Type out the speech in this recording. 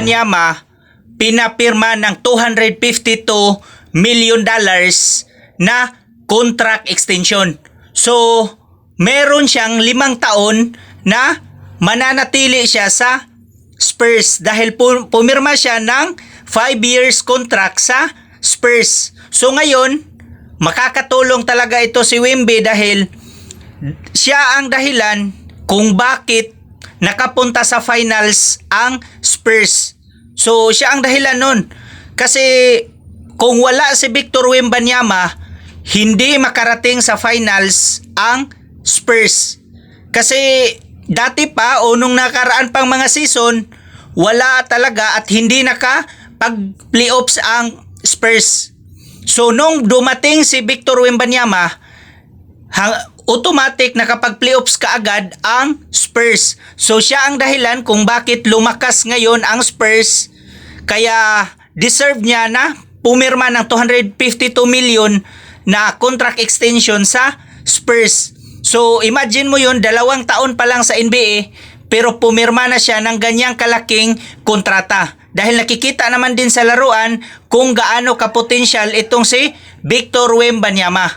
Wembanyama pinapirma ng $252 million na contract extension. So, meron siyang 5 taon na mananatili siya sa Spurs dahil pumirma siya ng 5 years contract sa Spurs. So ngayon, makakatulong talaga ito si Wemby dahil siya ang dahilan kung bakit nakapunta sa finals ang Spurs. So siya ang dahilan nun. Kasi kung wala si Victor Wembanyama, hindi makarating sa finals ang Spurs. Kasi dati pa o nung nakaraan pang mga season, wala talaga at hindi nakapag-playoffs ang Spurs. So nung dumating si Victor Wembanyama, automatic nakapag-playoffs kaagad ang Spurs. So siya ang dahilan kung bakit lumakas ngayon ang Spurs. Kaya deserve niya na pumirma ng $252 million na contract extension sa Spurs. So imagine mo yun, 2 taon pa lang sa NBA pero pumirma na siya ng ganyang kalaking kontrata. Dahil nakikita naman din sa laruan kung gaano kapotensyal itong si Victor Wembanyama.